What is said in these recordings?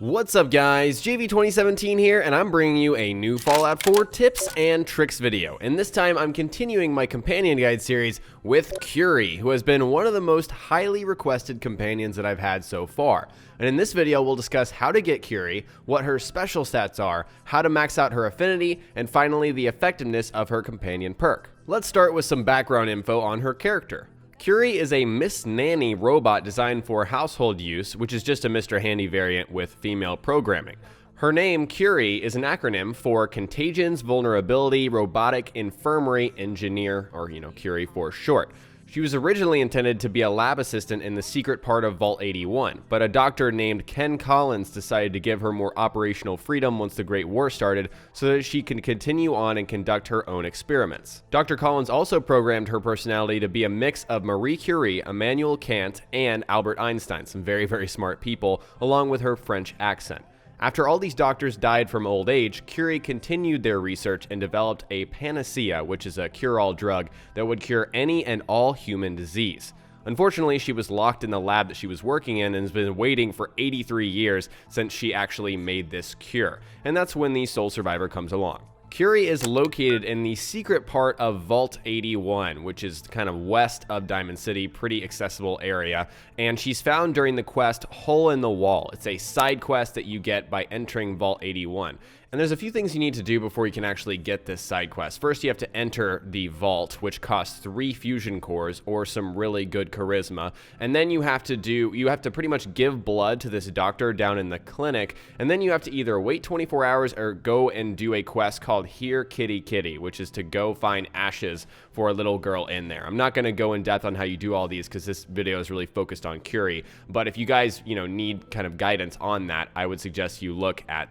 What's up guys, JV2017 here, and I'm bringing you a new Fallout 4 tips and tricks video. And this time I'm continuing my companion guide series with Curie, who has been one of the most highly requested companions that I've had so far. And in this video we'll discuss how to get Curie, what her special stats are, how to max out her affinity, and finally the effectiveness of her companion perk. Let's start with some background info on her character. Curie is a Miss Nanny robot designed for household use, which is just a Mr. Handy variant with female programming. Her name, Curie, is an acronym for Contagions, Vulnerability, Robotic, Infirmary, Engineer, or Curie for short. She was originally intended to be a lab assistant in the secret part of Vault 81, but a doctor named Ken Collins decided to give her more operational freedom once the Great War started so that she can continue on and conduct her own experiments. Dr. Collins also programmed her personality to be a mix of Marie Curie, Immanuel Kant, and Albert Einstein, some very, very smart people, along with her French accent. After all these doctors died from old age, Curie continued their research and developed a panacea, which is a cure-all drug that would cure any and all human disease. Unfortunately, she was locked in the lab that she was working in and has been waiting for 83 years since she actually made this cure. And that's when the sole survivor comes along. Curie is located in the secret part of Vault 81, which is kind of west of Diamond City, pretty accessible area, and she's found during the quest Hole in the Wall. It's a side quest that you get by entering Vault 81. And there's a few things you need to do before you can actually get this side quest. First, you have to enter the vault, which costs 3 fusion cores or some really good charisma. And then you have to pretty much give blood to this doctor down in the clinic. And then you have to either wait 24 hours or go and do a quest called Here Kitty Kitty, which is to go find ashes for a little girl in there. I'm not going to go in depth on how you do all these because this video is really focused on Curie. But if you guys, need kind of guidance on that, I would suggest you look at,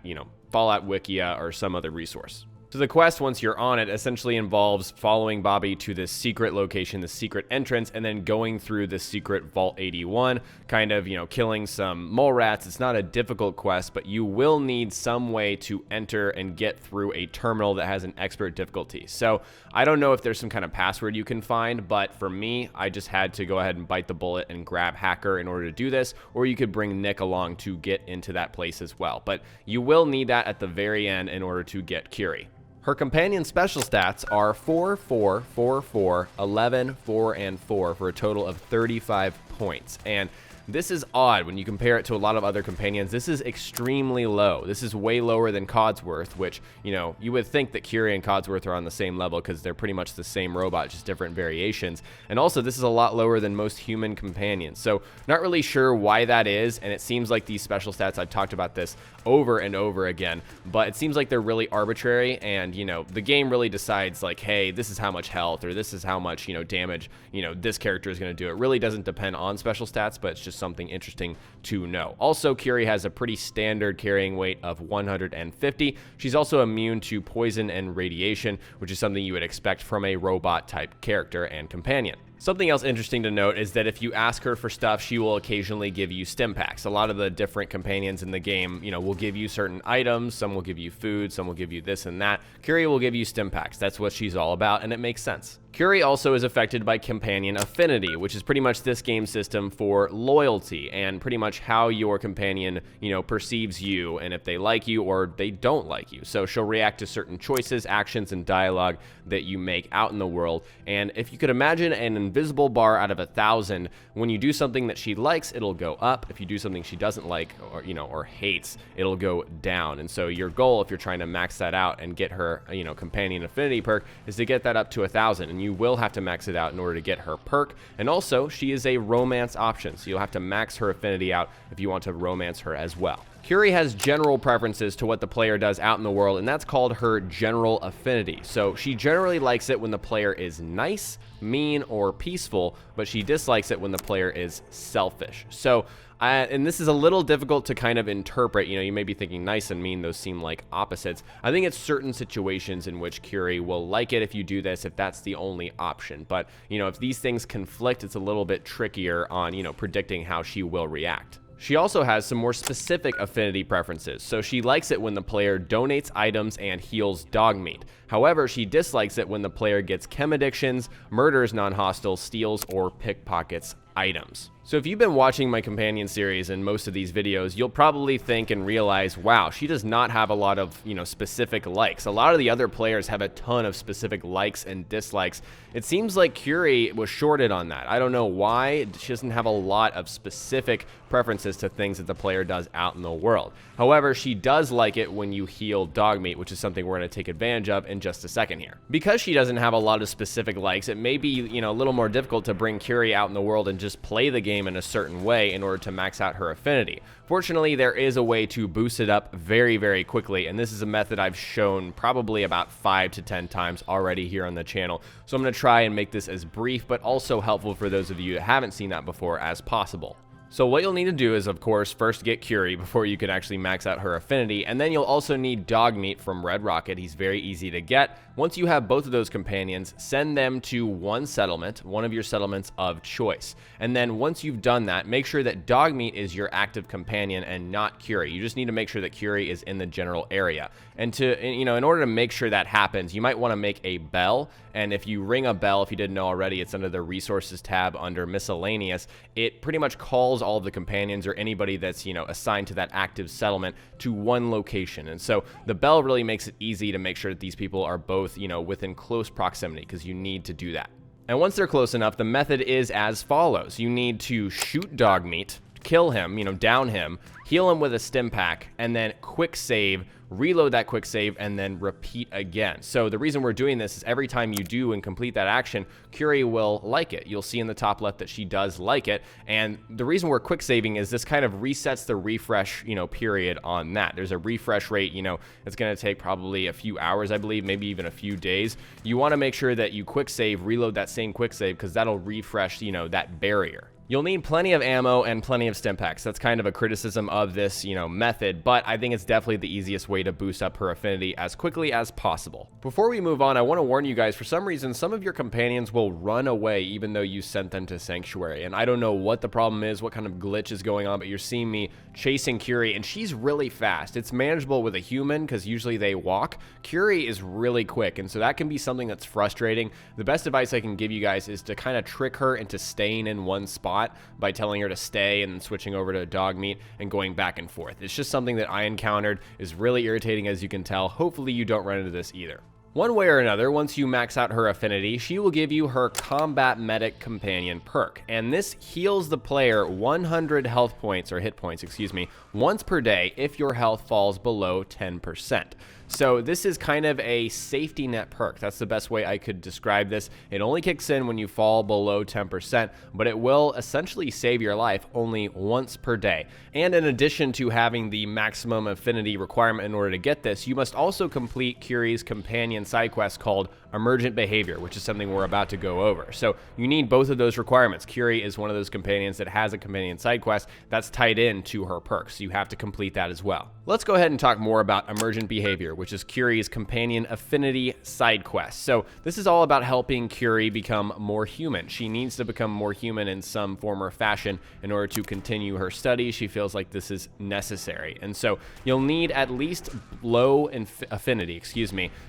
Fallout Wikia or some other resource. So the quest, once you're on it, essentially involves following Bobby to this secret location, the secret entrance, and then going through the secret Vault 81, kind of, killing some mole rats. It's not a difficult quest, but you will need some way to enter and get through a terminal that has an expert difficulty. So I don't know if there's some kind of password you can find, but for me, I just had to go ahead and bite the bullet and grab Hacker in order to do this, or you could bring Nick along to get into that place as well. But you will need that at the very end in order to get Curie. Her companion special stats are 4, 4, 4, 4, 11, 4, and 4 for a total of 35 points. And this is odd when you compare it to a lot of other companions. This is extremely low. This is way lower than Codsworth, which, you would think that Curie and Codsworth are on the same level because they're pretty much the same robot, just different variations. And also, this is a lot lower than most human companions. So, not really sure why that is, and it seems like these special stats, I've talked about this over and over again, but it seems like they're really arbitrary, and, the game really decides, like, hey, this is how much health, or this is how much, damage, this character is going to do. It really doesn't depend on special stats, but it's just something interesting to know. Also, Curie has a pretty standard carrying weight of 150. She's also immune to poison and radiation, which is something you would expect from a robot type character and companion. Something else interesting to note is that if you ask her for stuff, she will occasionally give you stim packs. A lot of the different companions in the game, will give you certain items. Some will give you food, some will give you this and that. Curie will give you stim packs. That's what she's all about, and it makes sense. Curie also is affected by companion affinity, which is pretty much this game system for loyalty and pretty much how your companion, perceives you and if they like you or they don't like you. So she'll react to certain choices, actions, and dialogue that you make out in the world. And if you could imagine an invisible bar out of 1,000, when you do something that she likes, it'll go up. If you do something she doesn't like or hates, it'll go down. And so your goal, if you're trying to max that out and get her, companion affinity perk, is to get that up to 1,000. And you will have to max it out in order to get her perk. And also, she is a romance option, so you'll have to max her affinity out if you want to romance her as well. Curie has general preferences to what the player does out in the world, and that's called her general affinity. So she generally likes it when the player is nice, mean, or peaceful, but she dislikes it when the player is selfish. So and this is a little difficult to kind of interpret. You may be thinking nice and mean, those seem like opposites. I think it's certain situations in which Curie will like it if you do this, if that's the only option. But, if these things conflict, it's a little bit trickier on, predicting how she will react. She also has some more specific affinity preferences, so she likes it when the player donates items and heals dog meat. However, she dislikes it when the player gets chem addictions, murders non-hostile, steals, or pickpockets items. So if you've been watching my companion series and most of these videos, you'll probably think and realize, wow, she does not have a lot of, specific likes. A lot of the other players have a ton of specific likes and dislikes. It seems like Curie was shorted on that. I don't know why. She doesn't have a lot of specific preferences to things that the player does out in the world. However, she does like it when you heal dog meat, which is something we're going to take advantage of in just a second here. Because she doesn't have a lot of specific likes, it may be, a little more difficult to bring Curie out in the world and just play the game in a certain way in order to max out her affinity. Fortunately, there is a way to boost it up very, very quickly, and this is a method I've shown probably about 5 to 10 times already here on the channel. So I'm going to try and make this as brief but also helpful for those of you that haven't seen that before as possible. So what you'll need to do is, of course, first get Curie before you can actually max out her affinity, and then you'll also need dog meat from Red Rocket. He's very easy to get. Once you have both of those companions, send them to one settlement, one of your settlements of choice. And then once you've done that, make sure that dog meat is your active companion and not Curie. You just need to make sure that Curie is in the general area. And in order to make sure that happens, you might want to make a bell. And if you ring a bell, if you didn't know already, it's under the resources tab under miscellaneous. It pretty much calls all of the companions or anybody that's, assigned to that active settlement to one location. And so the bell really makes it easy to make sure that these people are both, within close proximity, because you need to do that. And once they're close enough, the method is as follows. You need to shoot dog meat, kill him, down him, heal him with a stim pack, and then quick save, reload that quick save, and then repeat again. So the reason we're doing this is every time you do and complete that action, Curie will like it. You'll see in the top left that she does like it. And the reason we're quick saving is this kind of resets the refresh, period on that. There's a refresh rate, it's going to take probably a few hours, I believe, maybe even a few days. You want to make sure that you quick save, reload that same quick save, because that'll refresh, that barrier. You'll need plenty of ammo and plenty of stim packs. That's kind of a criticism of this, method, but I think it's definitely the easiest way to boost up her affinity as quickly as possible. Before we move on, I want to warn you guys, for some reason, some of your companions will run away even though you sent them to Sanctuary. And I don't know what the problem is, what kind of glitch is going on, but you're seeing me chasing Curie, and she's really fast. It's manageable with a human because usually they walk. Curie is really quick, and so that can be something that's frustrating. The best advice I can give you guys is to kind of trick her into staying in one spot by telling her to stay and then switching over to dog meat and going back and forth. It's just something that I encountered, is really irritating, as you can tell. Hopefully you don't run into this either. One way or another, once you max out her affinity, she will give you her Combat Medic Companion perk, and this heals the player 100 health points, or hit points, excuse me, once per day if your health falls below 10%. So this is kind of a safety net perk. That's the best way I could describe this. It only kicks in when you fall below 10%, but it will essentially save your life only once per day. And in addition to having the maximum affinity requirement in order to get this, you must also complete Curie's companion side quest called Emergent Behavior, which is something we're about to go over. So you need both of those requirements. Curie is one of those companions that has a companion side quest that's tied in to her perks. So you have to complete that as well. Let's go ahead and talk more about Emergent Behavior, which is Curie's companion affinity side quest. So this is all about helping Curie become more human. She needs to become more human in some form or fashion in order to continue her studies. She feels like this is necessary. And so you'll need at least low affinity,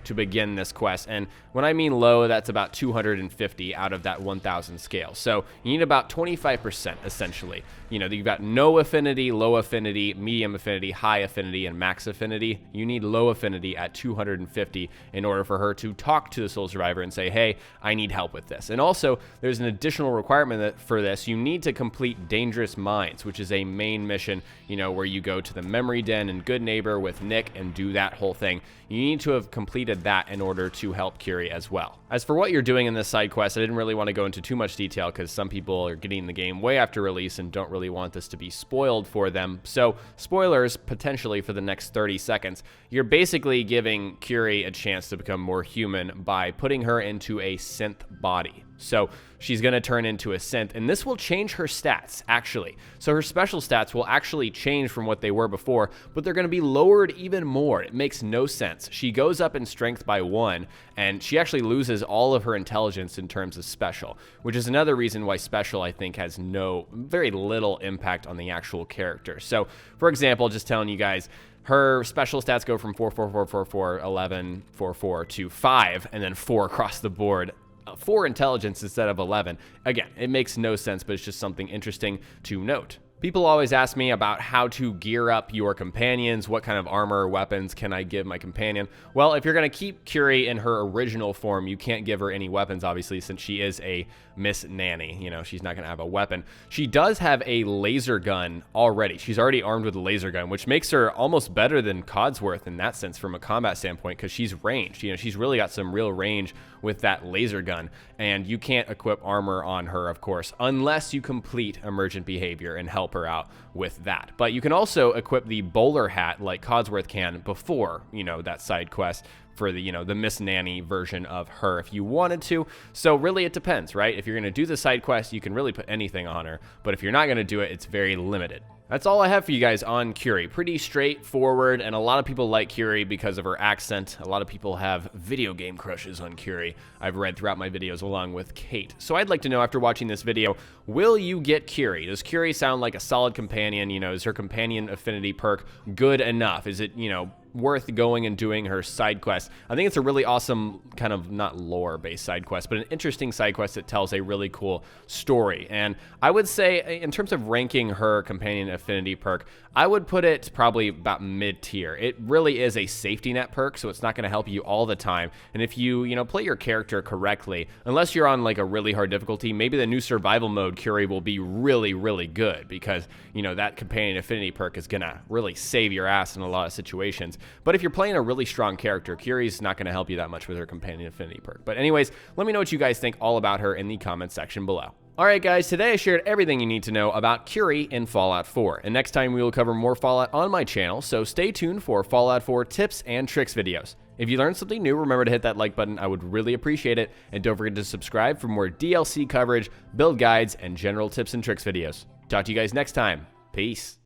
to begin this quest. And when I mean low, that's about 250 out of that 1000 scale. So you need about 25% essentially. You've got no affinity, low affinity, medium affinity, high affinity, and max affinity. You need low affinity at 250 in order for her to talk to the soul survivor and say, hey, I need help with this. And also, there's an additional requirement for this. You need to complete Dangerous Minds, which is a main mission, where you go to the memory den and Good Neighbor with Nick and do that whole thing. You need to have completed that in order to help Curie as well. As for what you're doing in this side quest, I didn't really want to go into too much detail because some people are getting the game way after release and don't really want this to be spoiled for them. So spoilers potentially for the next 30 seconds. You're basically giving Curie a chance to become more human by putting her into a synth body. So she's going to turn into a synth, and this will change her stats, actually. So her special stats will actually change from what they were before, but they're going to be lowered even more. It makes no sense. She goes up in strength by 1, and she actually loses all of her intelligence in terms of special, which is another reason why special, I think, has very little impact on the actual character. So, for example, just telling you guys, her special stats go from 4, 4, 4, 4, 4, 11, 4, 4 to 5, and then 4 across the board. 4 intelligence instead of 11. Again, it makes no sense, but it's just something interesting to note. People always ask me about how to gear up your companions. What kind of armor or weapons can I give my companion? Well, if you're going to keep Curie in her original form, you can't give her any weapons, obviously, since she is a Miss Nanny. You know, she's not going to have a weapon. She does have a laser gun already. She's already armed with a laser gun, which makes her almost better than Codsworth in that sense from a combat standpoint, because she's ranged. You know, she's really got some real range with that laser gun, and you can't equip armor on her, of course, unless you complete Emergent behavior and help her out with that. But you can also equip the bowler hat like Codsworth can before, you know, that side quest for the, you know, the Miss Nanny version of her if you wanted to. So really it depends, right? If you're going to do the side quest, you can really put anything on her, but if you're not going to do it, it's very limited. That's all I have for you guys on Curie. Pretty straightforward, and a lot of people like Curie because of her accent. A lot of people have video game crushes on Curie, I've read throughout my videos along with Kate. So I'd like to know, after watching this video, will you get Curie? Does Curie sound like a solid companion? You know, is her companion affinity perk good enough? Is it, you know, worth going and doing her side quest? I think it's a really awesome kind of, not lore-based side quest, but an interesting side quest that tells a really cool story. And I would say, in terms of ranking her companion affinity perk, I would put it probably about mid-tier. It really is a safety net perk, so it's not going to help you all the time. And if you know, play your character correctly, unless you're on like a really hard difficulty, maybe the new survival mode Curie will be really, really good, because, you know, that companion affinity perk is going to really save your ass in a lot of situations. But if you're playing a really strong character, Curie's not going to help you that much with her companion affinity perk. But anyways, let me know what you guys think all about her in the comments section below. Alright guys, today I shared everything you need to know about Curie in Fallout 4, and next time we will cover more Fallout on my channel, so stay tuned for Fallout 4 tips and tricks videos. If you learned something new, remember to hit that like button, I would really appreciate it, and don't forget to subscribe for more DLC coverage, build guides, and general tips and tricks videos. Talk to you guys next time. Peace.